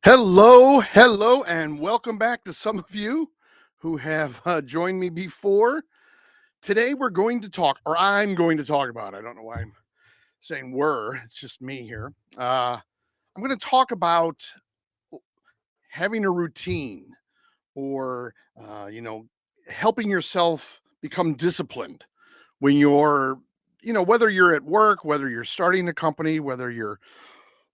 Hello, hello, and welcome back to some of you who have joined me before. Today, we're going to talk, or I'm going to talk about, I don't know why I'm saying we're, it's just me here. I'm going to talk about having a routine or, helping yourself become disciplined when you're, whether you're at work, whether you're starting a company, whether you're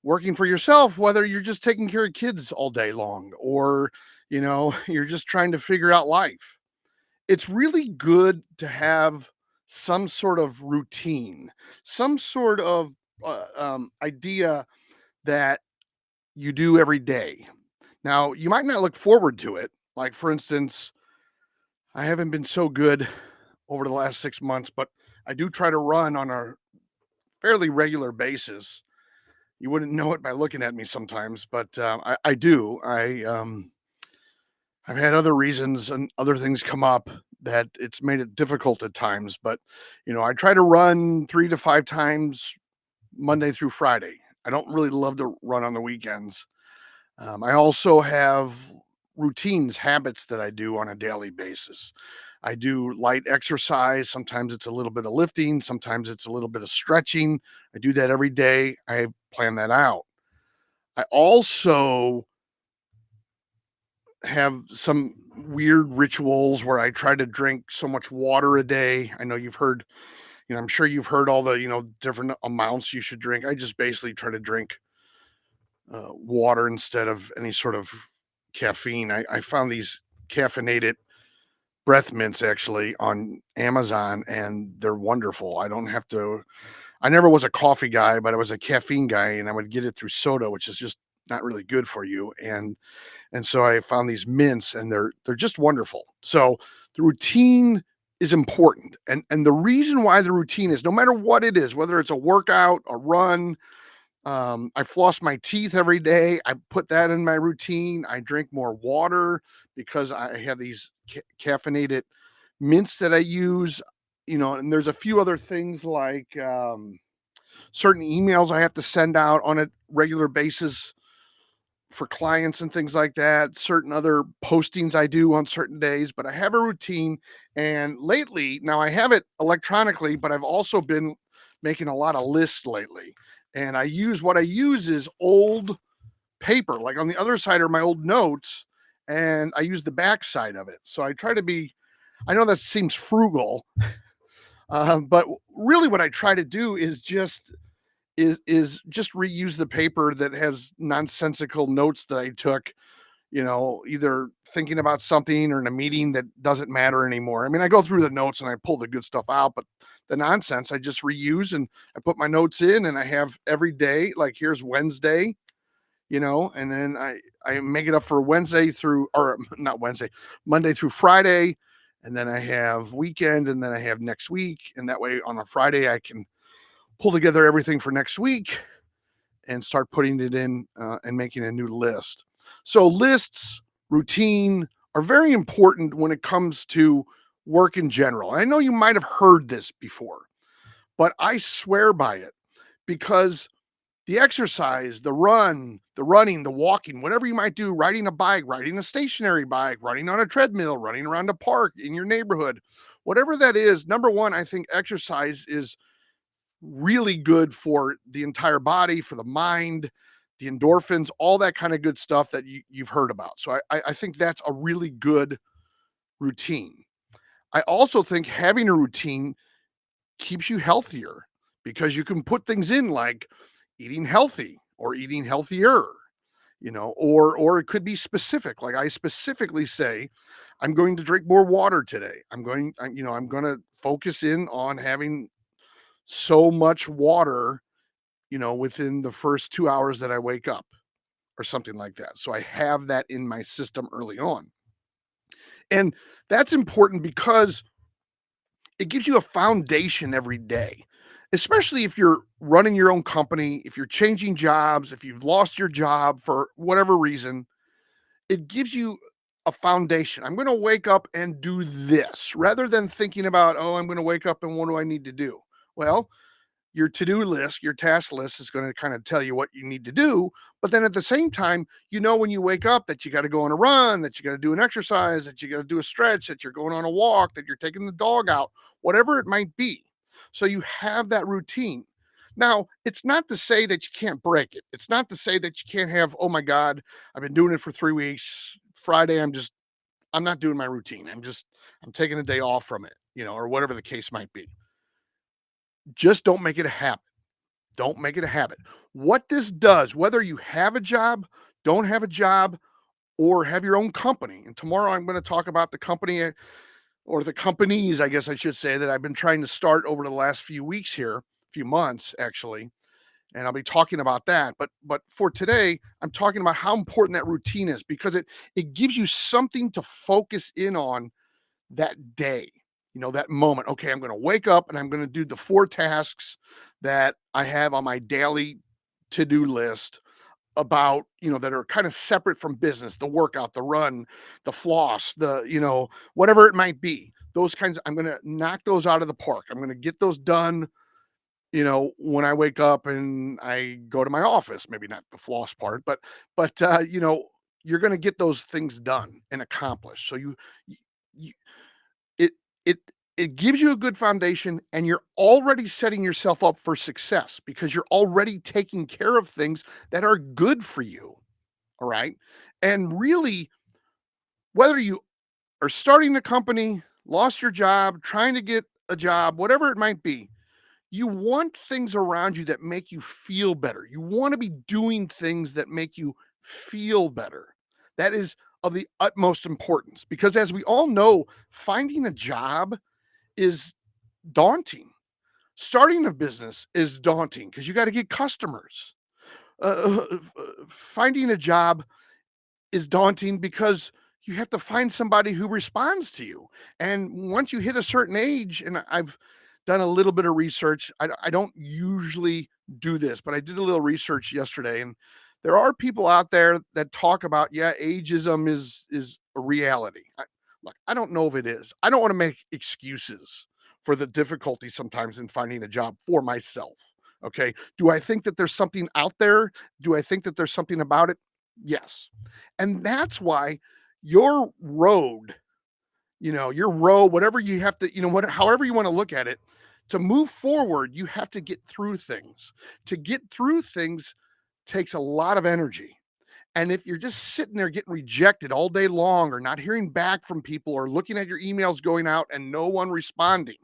working for yourself, whether you're just taking care of kids all day long or, you're just trying to figure out life. It's really good to have some sort of routine, some sort of idea that you do every day. Now, you might not look forward to it. Like, for instance, I haven't been so good over the last 6 months, but I do try to run on a fairly regular basis. You wouldn't know it by looking at me sometimes, but, I do. I've had other reasons and other things come up that it's made it difficult at times, but, I try to run 3 to 5 times Monday through Friday. I don't really love to run on the weekends. I also have routines, habits that I do on a daily basis. I do light exercise. Sometimes it's a little bit of lifting, sometimes it's a little bit of stretching. I do that every day. I plan that out. I also have some weird rituals where I try to drink so much water a day. I know you've heard, I'm sure you've heard all the, different amounts you should drink. I just basically try to drink water instead of any sort of caffeine. I found these caffeinated breath mints actually on Amazon and they're wonderful. I never was a coffee guy, but I was a caffeine guy and I would get it through soda, which is just not really good for you. And so I found these mints and they're just wonderful. So the routine is important. And the reason why the routine is no matter what it is, whether it's a workout, a run, I floss my teeth every day. I put that in my routine. I drink more water because I have these caffeinated mints that I use, and there's a few other things like certain emails I have to send out on a regular basis for clients and things like that, certain other postings I do on certain days, but I have a routine. And lately, now I have it electronically, but I've also been making a lot of lists lately. And what I use is old paper, like on the other side are my old notes, and I use the back side of it. So I try to be, I know that seems frugal, but really what I try to do is just reuse the paper that has nonsensical notes that I took, either thinking about something or in a meeting that doesn't matter anymore. I mean, I go through the notes and I pull the good stuff out, but the nonsense I just reuse and I put my notes in and I have every day, like here's Wednesday, and then I make it up for Wednesday through or not Wednesday, Monday through Friday, and then I have weekend and then I have next week, and that way on a Friday I can pull together everything for next week and start putting it in and making a new list. So lists, routine are very important when it comes to work in general. I know you might have heard this before, but I swear by it because the exercise, the run, the running, the walking, whatever you might do, riding a bike, riding a stationary bike, running on a treadmill, running around a park in your neighborhood, whatever that is, number one, I think exercise is really good for the entire body, for the mind, the endorphins, all that kind of good stuff that you've heard about. So I think that's a really good routine. I also think having a routine keeps you healthier because you can put things in like eating healthy or eating healthier, or it could be specific. Like I specifically say, I'm going to drink more water today. I'm going to focus in on having so much water, within the first 2 hours that I wake up or something like that. So I have that in my system early on. And that's important because it gives you a foundation every day, especially if you're running your own company, if you're changing jobs, if you've lost your job for whatever reason, it gives you a foundation. I'm going to wake up and do this rather than thinking about, oh, I'm going to wake up and what do I need to do? Well, your to-do list, your task list is going to kind of tell you what you need to do. But then at the same time, you know, when you wake up that you got to go on a run, that you got to do an exercise, that you got to do a stretch, that you're going on a walk, that you're taking the dog out, whatever it might be. So you have that routine. Now, it's not to say that you can't break it. It's not to say that you can't have, oh my God, I've been doing it for 3 weeks. Friday, I'm not doing my routine. I'm taking a day off from it, or whatever the case might be. Just don't make it a habit. Don't make it a habit. What this does, whether you have a job, don't have a job, or have your own company. And tomorrow I'm going to talk about the company or the companies, I guess I should say, that I've been trying to start over the last few weeks here, few months actually. And I'll be talking about that. But for today, I'm talking about how important that routine is because it gives you something to focus in on that day, that moment. Okay, I'm going to wake up and I'm going to do the 4 tasks that I have on my daily to-do list about, that are kind of separate from business, the workout, the run, the floss, whatever it might be. Those kinds, I'm going to knock those out of the park. I'm going to get those done, when I wake up and I go to my office, maybe not the floss part, but you're going to get those things done and accomplished. So you it it it gives you a good foundation and you're already setting yourself up for success because you're already taking care of things that are good for you, all right? And really, whether you are starting a company, lost your job, trying to get a job, whatever it might be, you want things around you that make you feel better. You want to be doing things that make you feel better. That is of the utmost importance because as we all know, finding a job is daunting. Starting a business is daunting because you got to get customers. Finding a job is daunting because you have to find somebody who responds to you. And once you hit a certain age, and I've done a little bit of research, I don't usually do this, but I did a little research yesterday, and there are people out there that talk about, yeah, ageism is a reality. Look, I don't know if it is. I don't want to make excuses for the difficulty sometimes in finding a job for myself. Okay. Do I think that there's something out there? Do I think that there's something about it? Yes. And that's why your road, your road, whatever you have to, however you want to look at it, to move forward, you have to get through things. To get through things takes a lot of energy. And if you're just sitting there getting rejected all day long or not hearing back from people or looking at your emails going out and no one responding,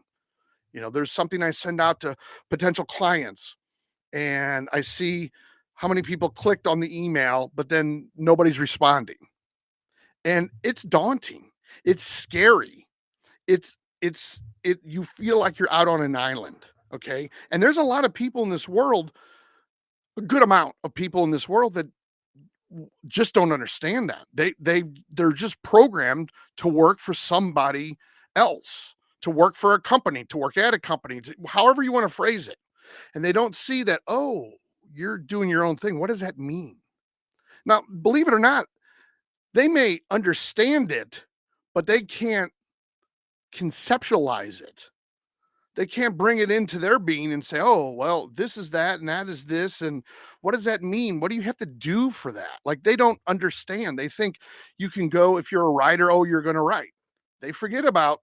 there's something I send out to potential clients and I see how many people clicked on the email, but then nobody's responding. And it's daunting. It's scary. You feel like you're out on an island. Okay. And there's a lot of people in this world, a good amount of people in this world that just don't understand that. They're just programmed to work for somebody else, to work for a company, to work at a company, however you want to phrase it. And they don't see that, oh, you're doing your own thing. What does that mean? Now, believe it or not, they may understand it, but they can't conceptualize it. They can't bring it into their being and say, "Oh, well, this is that and that is this and what does that mean? What do you have to do for that?" Like they don't understand. They think you can go if you're a writer, oh, you're going to write. They forget about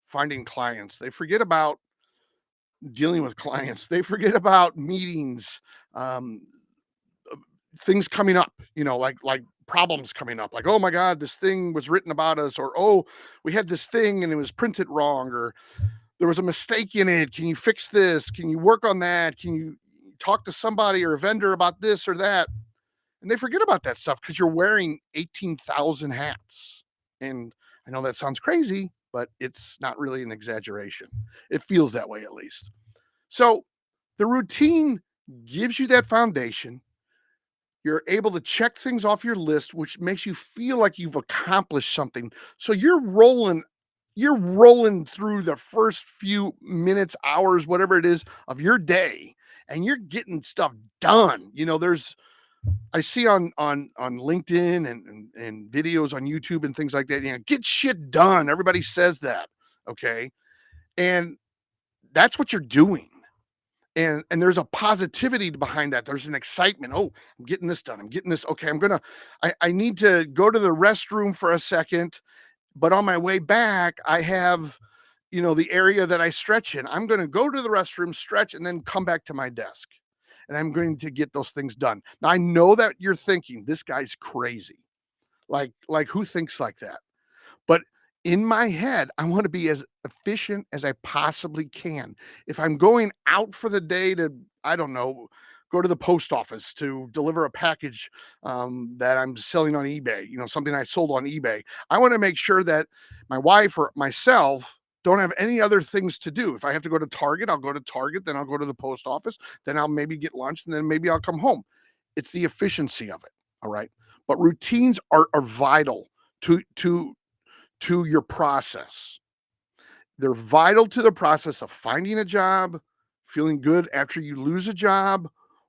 finding clients. They forget about dealing with clients. They forget about meetings, um, things coming up, like problems coming up, like, oh my God, this thing was written about us, or oh, we had this thing and it was printed wrong, or there was a mistake in it. Can you fix this? Can you work on that? Can you talk to somebody or a vendor about this or that? And they forget about that stuff because you're wearing 18,000 hats. And I know that sounds crazy, but it's not really an exaggeration. It feels that way at least. So the routine gives you that foundation. You're able to check things off your list, which makes you feel like you've accomplished something. So you're rolling through the first few minutes, hours, whatever it is of your day, and you're getting stuff done. There's I see on LinkedIn and videos on YouTube and things like that, get shit done. Everybody says that. Okay. And that's what you're doing. And there's a positivity behind that. There's an excitement. Oh, I'm getting this done. I'm getting this. Okay, I need to go to the restroom for a second, but on my way back, I have, the area that I stretch in. I'm gonna go to the restroom, stretch, and then come back to my desk. And I'm going to get those things done. Now I know that you're thinking, this guy's crazy. Like who thinks like that? But in my head, I want to be as efficient as I possibly can. If I'm going out for the day to, I don't know, go to the post office to deliver a package that I'm selling on eBay, something I sold on eBay, I want to make sure that my wife or myself don't have any other things to do. If I have to go to Target, I'll go to Target, then I'll go to the post office, then I'll maybe get lunch, and then maybe I'll come home. It's the efficiency of it. All right. But routines are vital to your process. They're vital to the process of finding a job, feeling good after you lose a job,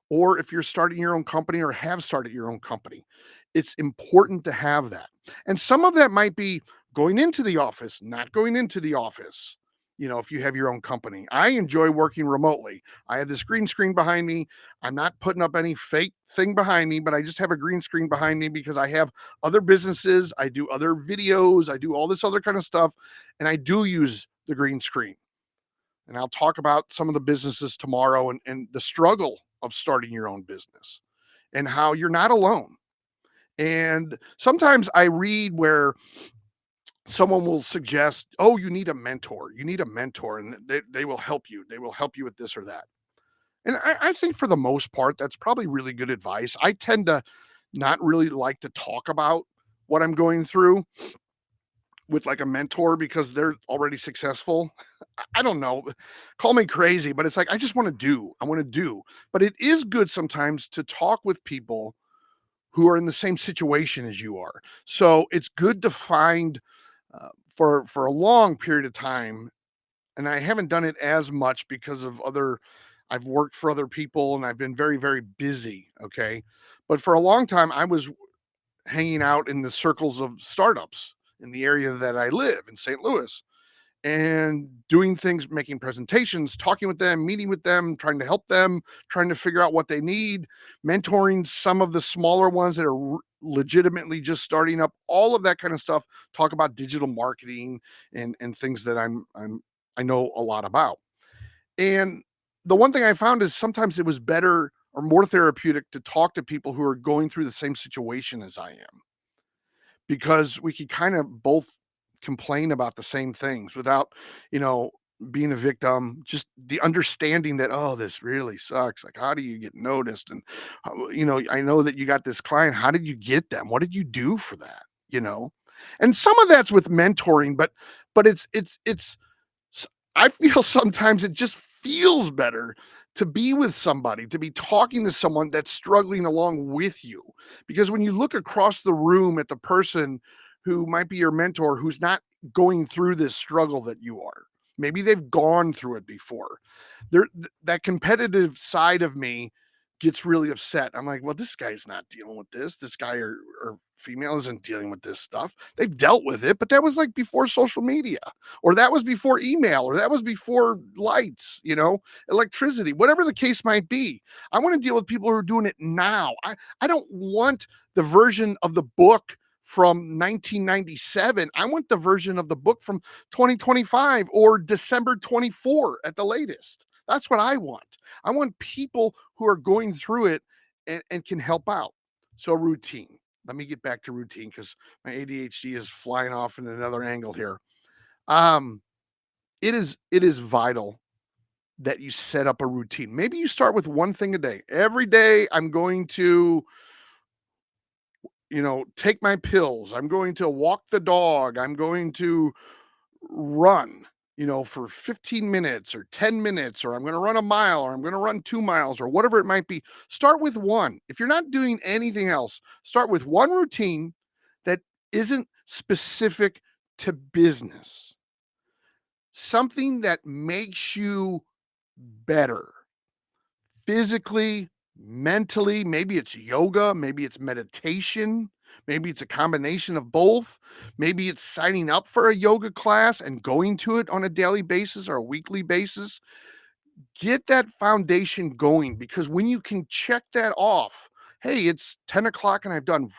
or if you're starting your own company or have started your own company. It's important to have that. And some of that might be going into the office, not going into the office. If you have your own company. I enjoy working remotely. I have this green screen behind me. I'm not putting up any fake thing behind me, but I just have a green screen behind me because I have other businesses, I do other videos, I do all this other kind of stuff, and I do use the green screen. And I'll talk about some of the businesses tomorrow and the struggle of starting your own business and how you're not alone. And sometimes I read where someone will suggest, oh, you need a mentor. You need a mentor, and they will help you. They will help you with this or that. And I think for the most part, that's probably really good advice. I tend to not really like to talk about what I'm going through with like a mentor because they're already successful. I don't know. Call me crazy, but it's like I just want to do. I want to do. But it is good sometimes to talk with people who are in the same situation as you are. So it's good to find for a long period of time, and I haven't done it as much because of other. I've worked for other people and I've been very, very busy. Okay. But for a long time, I was hanging out in the circles of startups in the area that I live in St. Louis and doing things, making presentations, talking with them, meeting with them, trying to help them, trying to figure out what they need, mentoring some of the smaller ones that are legitimately just starting up, all of that kind of stuff. Talk about digital marketing and things that I know a lot about. And the one thing I found is sometimes it was better or more therapeutic to talk to people who are going through the same situation as I am because we could kind of both complain about the same things without, you know, being a victim, just the understanding that, oh, this really sucks. Like, how do you get noticed? And, I know that you got this client. How did you get them? What did you do for that? You know, and some of that's with mentoring, but s I feel sometimes it just feels better to be with somebody, to be talking to someone that's struggling along with you. Because when you look across the room at the person who might be your mentor, who's not going through this struggle that you are, maybe they've gone through it before. That competitive side of me gets really upset. I'm like, well, this guy's not dealing with this. This guy or female isn't dealing with this stuff. They've dealt with it, but that was like before social media, or that was before email, or that was before lights, electricity, whatever the case might be. I want to deal with people who are doing it now. I don't want the version of the book from 1997. I want the version of the book from 2025 or December 24 at the latest. That's what I want. I want people who are going through it and can help out. So, routine. Let me get back to routine because my ADHD is flying off in another angle here. Um, it is vital that you set up a routine. Maybe you start with one thing a day. Every day I'm going to, take my pills. I'm going to walk the dog. I'm going to run, for 15 minutes or 10 minutes, or I'm going to run a mile, or I'm going to run 2 miles, or whatever it might be. Start with one. If you're not doing anything else, start with one routine that isn't specific to business, something that makes you better physically, mentally. Maybe it's yoga, maybe it's meditation, maybe it's a combination of both. Maybe it's signing up for a yoga class and going to it on a daily basis or a weekly basis. Get that foundation going because when you can check that off, hey, it's 10 o'clock and I've done,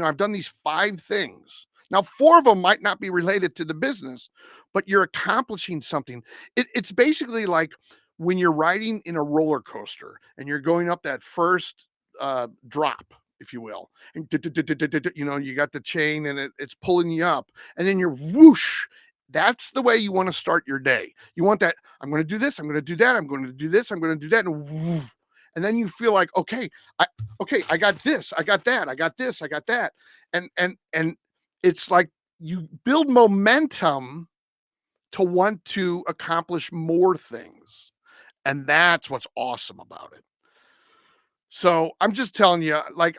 I've done these 5 things. Now, 4 of them might not be related to the business, but you're accomplishing something. It's basically like when you're riding in a roller coaster and you're going up that first drop, if you will, and you got the chain and it's pulling you up, and then you're whoosh. That's the way you want to start your day. You want that. I'm going to do this. I'm going to do that. I'm going to do this. I'm going to do that. And woof. And then you feel like, okay, I got this, I got that, I got this, I got that. And it's like you build momentum to want to accomplish more things. And that's what's awesome about it. So I'm just telling you, like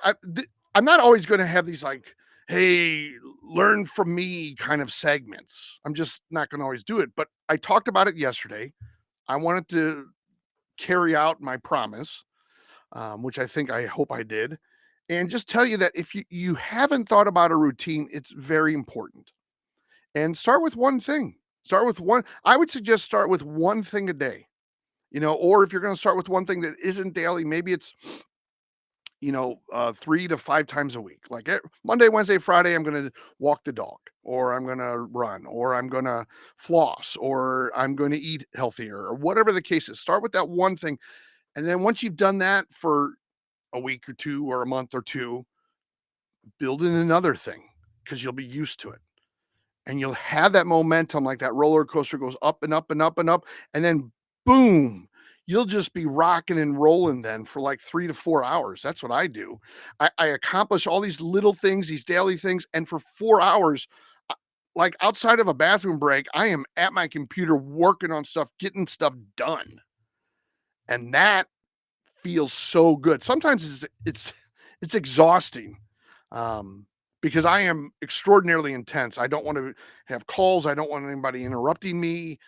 I'm not always going to have these like, hey, learn from me kind of segments. I'm just not going to always do it. But I talked about it yesterday. I wanted to carry out my promise, which I hope I did. And just tell you that if you haven't thought about a routine, it's very important. And start with one thing. Start with one. I would suggest start with one thing a day. Or if you're going to start with one thing that isn't daily, maybe it's 3 to 5 times a week. Like Monday, Wednesday, Friday, I'm going to walk the dog, or I'm going to run, or I'm going to floss, or I'm going to eat healthier, or whatever the case is. Start with that one thing, and then once you've done that for a week or 2 or a month or 2, build in another thing because you'll be used to it. And you'll have that momentum like that roller coaster goes up and up and up and up, and then boom, you'll just be rocking and rolling then for like 3 to 4 hours. That's what I do. I accomplish all these little things, these daily things, and for 4 hours, uh, like outside of a bathroom break, I am at my computer working on stuff, getting stuff done. And that feels so good. Sometimes it's exhausting, um, because I am extraordinarily intense. I don't want to have calls. I don't want anybody interrupting me.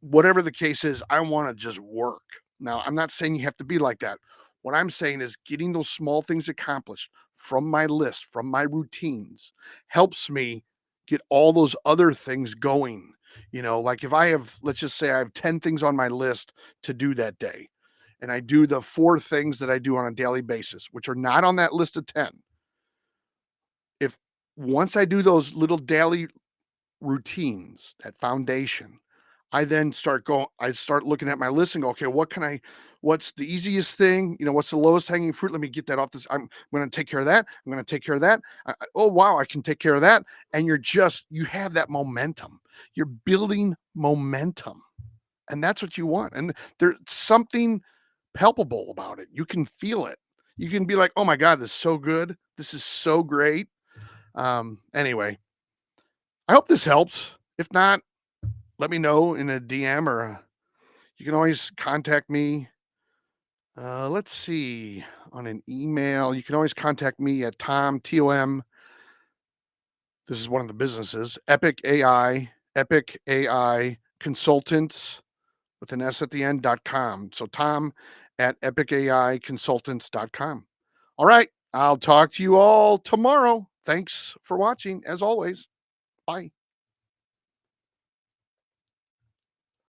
Whatever the case is, I want to just work. Now, I'm not saying you have to be like that. What I'm saying is getting those small things accomplished from my list, from my routines, helps me get all those other things going. Like if I have, let's just say I have 10 things on my list to do that day, and I do the 4 things that I do on a daily basis, which are not on that list of 10. If once I do those little daily routines, that foundation, I start looking at my list and go, okay, what's the easiest thing? What's the lowest hanging fruit? Let me get that off this. I'm going to take care of that. I'm going to take care of that. Oh, wow, I can take care of that. And you have that momentum. You're building momentum. And that's what you want. And there's something palpable about it. You can feel it. You can be like, oh my God, this is so good. This is so great. Anyway, I hope this helps. If not, let me know in a DM, or you can always contact me. Let's see, on an email. You can always contact me at Tom. This is one of the businesses, Epic AI Consultants with an S at the end.com. So Tom at epicaiconsultants.com. All right. I'll talk to you all tomorrow. Thanks for watching as always. Bye.